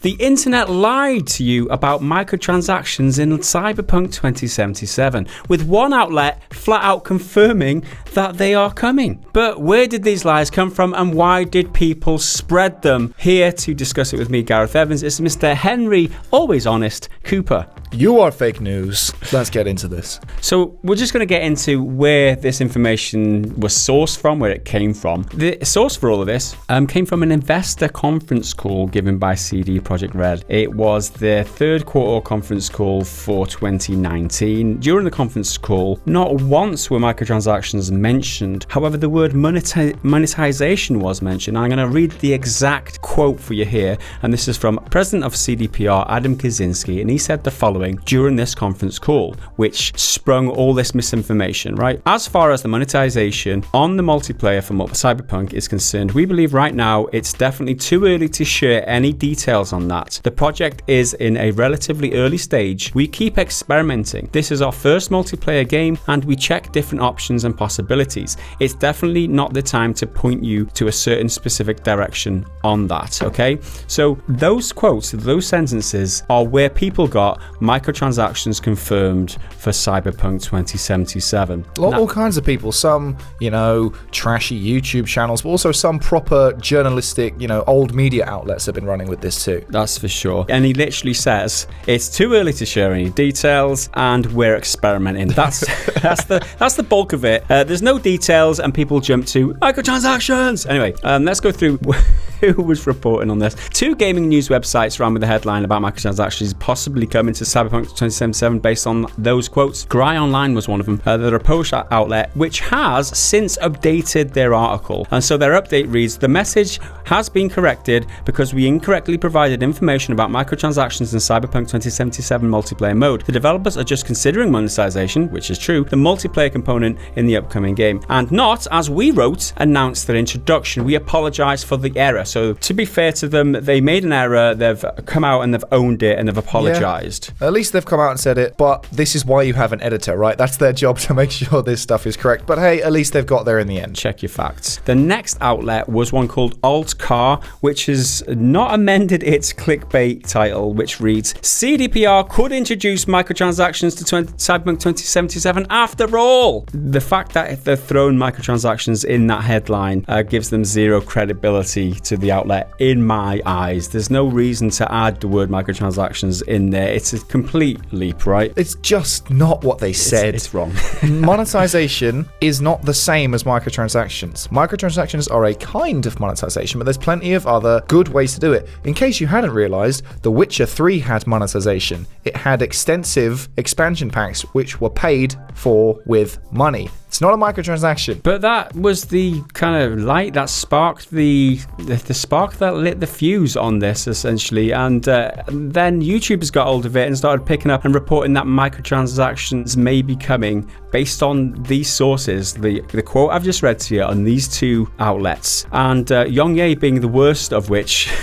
The internet lied to you about microtransactions in Cyberpunk 2077, with one outlet flat out confirming that they are coming. But where did these lies come from, and why did people spread them? Here to discuss it with me, Gareth Evans, is Mr. Henry, always honest, Cooper. You are fake news. Let's get into this. So we're just going to get into where this information was sourced from, where it came from. The source for all of this came from an investor conference call given by CD Projekt RED. It was their third quarter conference call for 2019. During the conference call, not once were microtransactions mentioned. However, the word monetization was mentioned. I'm going to read the exact quote for you here, and this is from President of CDPR, Adam Kaczynski, and he said the following during this conference call, which sprung all this misinformation, right? As far as the monetization on the multiplayer for Cyberpunk is concerned, we believe right now it's definitely too early to share any details on that. The project is in a relatively early stage. We keep experimenting. This is our first multiplayer game, and we check different options and possibilities. It's definitely not the time to point you to a certain specific direction on that, okay? So those quotes, those sentences are where people got microtransactions confirmed for Cyberpunk 2077. All kinds of people, some, trashy YouTube channels, but also some proper journalistic, old media outlets have been running with this too. That's for sure. And he literally says, it's too early to share any details and we're experimenting. That's the bulk of it. There's no details and people jump to microtransactions. Anyway, let's go through who was reporting on this. Two gaming news websites ran with the headline about microtransactions possibly coming to Cyberpunk 2077 based on those quotes. Gry Online was one of them. They're a Polish outlet which has since updated their article. And so their update reads, the message has been corrected because we incorrectly provided information about microtransactions in Cyberpunk 2077 multiplayer mode. The developers are just considering monetization, which is true, the multiplayer component in the upcoming game, and not, as we wrote, announced their introduction. We apologize for the error. So to be fair to them, they made an error, they've come out and they've owned it and they've apologized. Yeah. At least they've come out and said it, but this is why you have an editor, right? That's their job, to make sure this stuff is correct. But hey, at least they've got there in the end. Check your facts. The next outlet was one called AltCar, which has not amended its clickbait title, which reads, CDPR could introduce microtransactions to Cyberpunk 2077 after all. The fact that they've thrown microtransactions in that headline gives them zero credibility to the outlet in my eyes. There's no reason to add the word microtransactions in there. It's a complete leap, right? It's just not what they said. It's wrong. Monetization is not the same as microtransactions. Microtransactions are a kind of monetization, but there's plenty of other good ways to do it. In case you hadn't realized, The Witcher 3 had monetization. It had extensive expansion packs which were paid for with money. It's not a microtransaction. But that was the kind of light that sparked the spark that lit the fuse on this, essentially. And then YouTubers got hold of it and started picking up and reporting that microtransactions may be coming based on these sources. The quote I've just read to you on these two outlets. And YONG being the worst of which,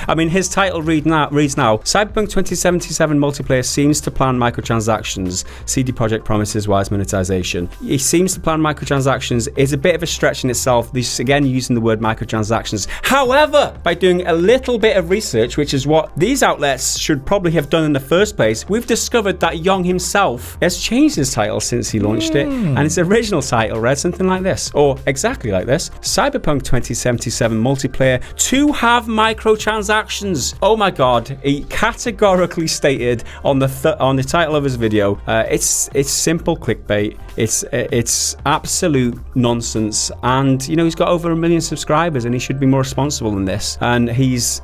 I mean, his title reads now, Cyberpunk 2077 multiplayer seems to plan microtransactions. CD Projekt promises wise monetization. He seems to plan microtransactions is a bit of a stretch in itself. This again using the word microtransactions. However, by doing a little bit of research, which is what these outlets should probably have done in the first place, we've discovered that YONG himself has changed his title since he launched it, and his original title read something like this, or exactly like this: Cyberpunk 2077 multiplayer to have microtransactions. Oh my god, he categorically stated on the title of his video, it's simple clickbait. It's absolute nonsense, and he's got over 1 million subscribers, and he should be more responsible than this. And he's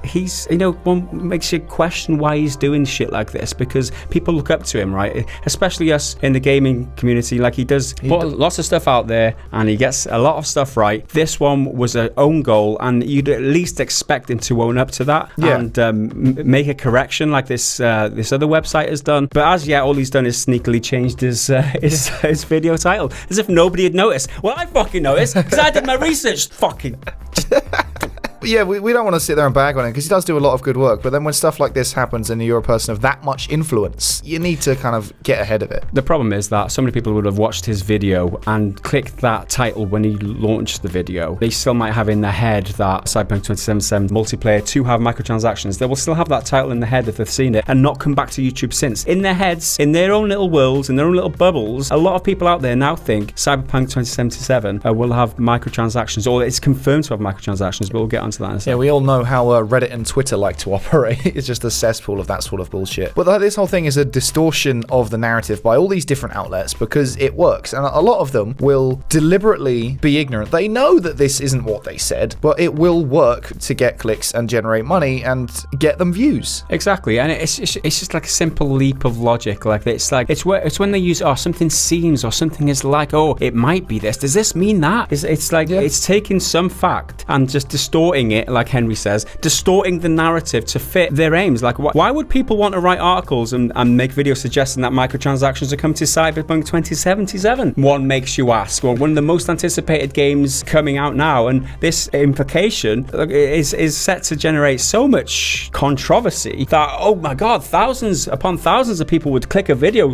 one makes you question why he's doing shit like this, because people look up to him, right? Especially us in the gaming community. Like he does lots of stuff out there, and he gets a lot of stuff right. This one was an own goal, and you'd at least expect him to own up to that and make a correction like this other website has done. But as yet, all he's done is sneakily changed his video title, as if nobody had noticed. Well, I fucking noticed because I did my research. Fucking. yeah, we don't want to sit there and bag on him because he does do a lot of good work. But then when stuff like this happens and you're a person of that much influence, you need to kind of get ahead of it. The problem is that so many people would have watched his video and clicked that title when he launched the video. They still might have in their head that Cyberpunk 2077 multiplayer to have microtransactions. They will still have that title in their head if they've seen it and not come back to YouTube since. In their heads, in their own little worlds, in their own little bubbles, a lot of people out there now think Cyberpunk 2077 will have microtransactions, or it's confirmed to have microtransactions, but we'll get onto that in a second. Yeah, we all know how Reddit and Twitter like to operate. It's just a cesspool of that sort of bullshit. But this whole thing is a distortion of the narrative by all these different outlets because it works. And a lot of them will deliberately be ignorant. They know that this isn't what they said, but it will work to get clicks and generate money and get them views. Exactly. And it's just like a simple leap of logic. Like it's when they use, something seems, or something is like, it might be this. Does this mean that? It's like, it's taking some fact and just distorting it, like Henry says, distorting the narrative to fit their aims. Like, why would people want to write articles and make videos suggesting that microtransactions are coming to Cyberpunk 2077? One makes you ask. Well, one of the most anticipated games coming out now, and this implication is set to generate so much controversy that, oh my god, thousands upon thousands of people would click a video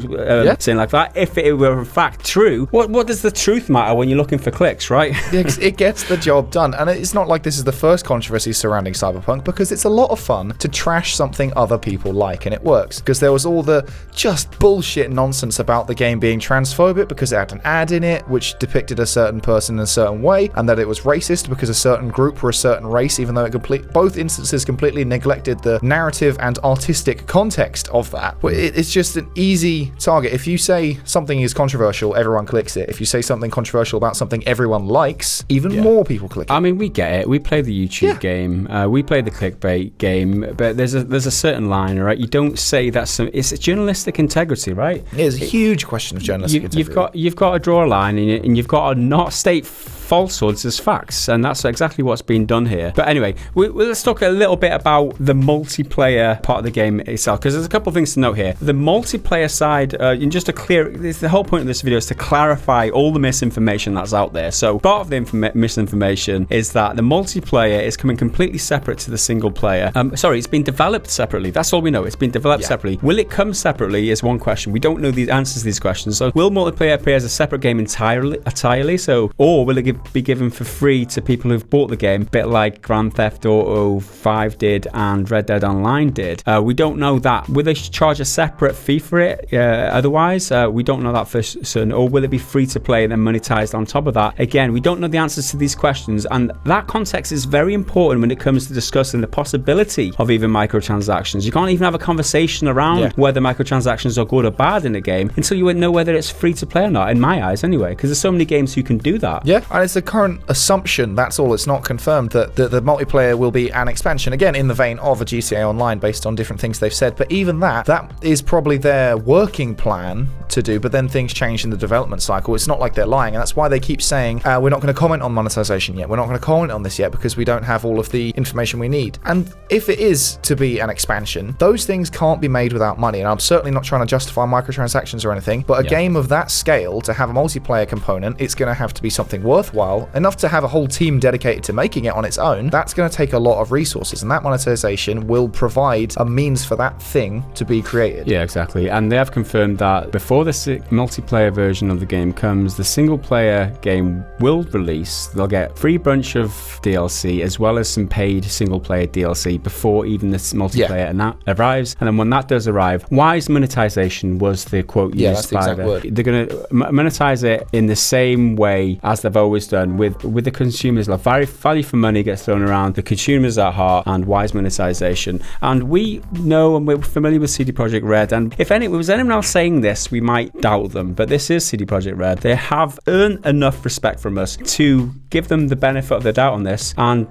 saying like that if it were in fact true. What does the truth matter when you're looking for clicks, right? It gets the job done. And it's not like this is the first controversy surrounding Cyberpunk, because it's a lot of fun to trash something other people like, and it works. Because there was all the just bullshit nonsense about the game being transphobic because it had an ad in it which depicted a certain person in a certain way, and that it was racist because a certain group were a certain race, even though both instances completely neglected the narrative and artistic context of that. It's just an easy target. If you say something is controversial, everyone clicks it. If you say something controversial about something everyone likes, even more people click it. I mean, we get it. We play the YouTube game. We play the clickbait game. But there's a certain line, right? You don't say that it's journalistic integrity, right? It is a huge question of journalistic integrity. You've got to draw a line, and you've got to not state falsehoods as facts, and that's exactly what's being done here. But anyway, let's talk a little bit about the multiplayer part of the game itself, because there's a couple of things to note here. The multiplayer side, and just to clear, the whole point of this video is to clarify all the misinformation that's out there. So part of the misinformation is that the multiplayer is coming completely separate to the single player. It's been developed separately. That's all we know. It's been developed separately. Will it come separately is one question. We don't know the answers to these questions. So will multiplayer appear as a separate game entirely? So, or will it be given for free to people who've bought the game, a bit like Grand Theft Auto 5 did and Red Dead Online did? We don't know that. Will they charge a separate fee for it otherwise? We don't know that for certain. Or will it be free to play and then monetized on top of that? Again, we don't know the answers to these questions, and that context is very important when it comes to discussing the possibility of even microtransactions. You can't even have a conversation around whether microtransactions are good or bad in a game until you know whether it's free to play or not, in my eyes anyway, because there's so many games who can do that. Yeah, and it's the current assumption, that's all. It's not confirmed that the multiplayer will be an expansion, again in the vein of a GTA Online based on different things they've said. But even that is probably their working plan to do, but then things change in the development cycle. It's not like they're lying, and that's why they keep saying we're not going to comment on monetization yet, we're not going to comment on this yet, because we don't have all of the information we need. And if it is to be an expansion, those things can't be made without money. And I'm certainly not trying to justify microtransactions or anything, but a game of that scale, to have a multiplayer component, it's going to have to be something worthwhile enough to have a whole team dedicated to making it on its own. That's going to take a lot of resources, and that monetization will provide a means for that thing to be created. Yeah, exactly. And they have confirmed that before the multiplayer version of the game comes, the single player game will release. They'll get free bunch of DLC as well as some paid single player DLC before even this multiplayer and that arrives. And then when that does arrive, wise monetization was the quote used by them. They're going to monetize it in the same way as they've always done, with the consumers. Like value for money gets thrown around, the consumers at heart, and wise monetization. And we know, and we're familiar with CD Projekt RED, and if was anyone else saying this, we might doubt them, but this is CD Projekt RED. They have earned enough respect from us to give them the benefit of the doubt on this, and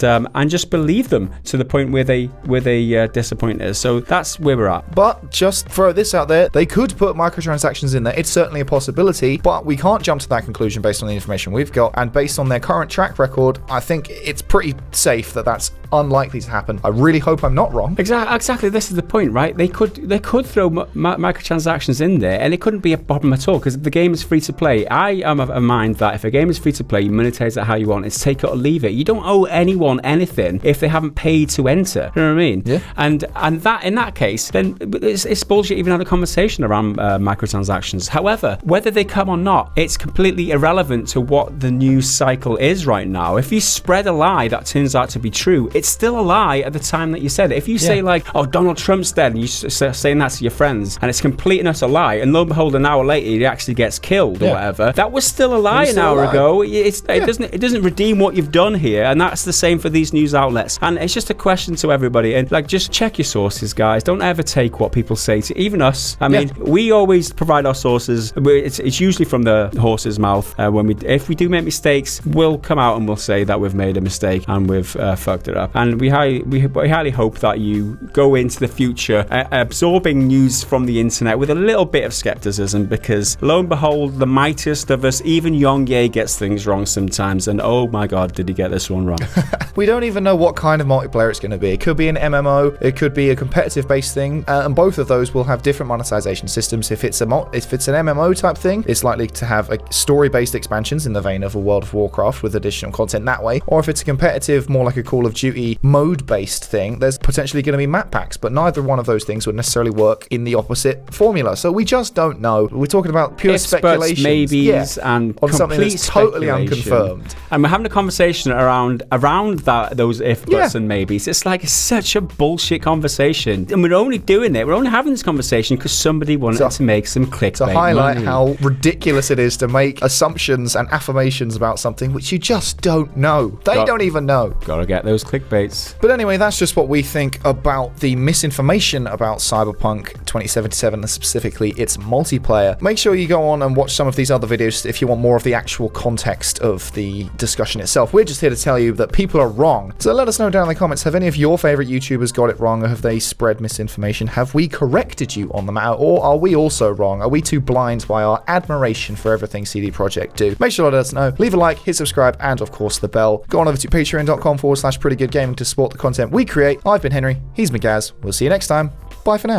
just believe them to the point where they disappoint us. So that's where we're at. But just throw this out there, they could put microtransactions in there. It's certainly a possibility, but we can't jump to that conclusion based on the information we've got, and based on their current track record, I think it's pretty safe that that's unlikely to happen. I really hope I'm not wrong. Exactly. This is the point, right? They could throw microtransactions in there, and it couldn't be a problem at all because the game is free to play. I am of a mind that if a game is free to play, you monetize it how you want. It's take it or leave it. You don't owe anyone anything if they haven't paid to enter. You know what I mean? Yeah. And that in that case, then it's bullshit even have a conversation around microtransactions. However, whether they come or not, it's completely irrelevant to what the news cycle is right now. If you spread a lie that turns out to be true, it's still a lie at the time that you said it. If you say like, oh, Donald Trump's dead, and you're saying that to your friends, and it's complete and utter lie, and lo and behold, an hour later he actually gets killed or whatever, that was still a lie an hour ago. It doesn't redeem what you've done here, and that's the same for these news outlets. And it's just a question to everybody, and like, just check your sources, guys. Don't ever take what people say to even us. I mean, we always provide our sources. It's usually from the horse's mouth. If we do make mistakes, we'll come out and we'll say that we've made a mistake and we've fucked it up. And we highly hope that you go into the future absorbing news from the internet with a little bit of skepticism, because lo and behold, the mightiest of us, even YONG gets things wrong sometimes, and oh my god, did he get this one wrong. We don't even know what kind of multiplayer it's going to be. It could be an MMO, it could be a competitive based thing, and both of those will have different monetization systems. If it's an MMO type thing, it's likely to have a story based expansions in the vein of a World of Warcraft with additional content that way, or if it's a competitive, more like a Call of Duty mode based thing, there's potentially going to be map packs, but neither one of those things would necessarily work in the opposite formula. So we just don't know. We're talking about pure speculation, maybes, and on something that's totally unconfirmed. And we're having a conversation around those if buts and maybes. It's like such a bullshit conversation, and we're only having this conversation because somebody wanted to make some clickbait to highlight money. How ridiculous it is to make assumptions and affirmations about something which you just don't know. They don't even know. Gotta get those clickbaits. But anyway, that's just what we think about the misinformation about Cyberpunk 2077, and specifically its multiplayer. Make sure you go on and watch some of these other videos if you want more of the actual context of the discussion itself. We're just here to tell you that people are wrong. So let us know down in the comments, have any of your favorite YouTubers got it wrong, or have they spread misinformation? Have we corrected you on the matter, or are we also wrong? Are we too blind by our admiration for everything CD Projekt do? Make sure to let us know. Leave a like, hit subscribe, and of course the bell. Go on over to patreon.com/prettygoodgaming to support the content we create. I've been Henry, he's Magaz. We'll see you next time. Bye for now.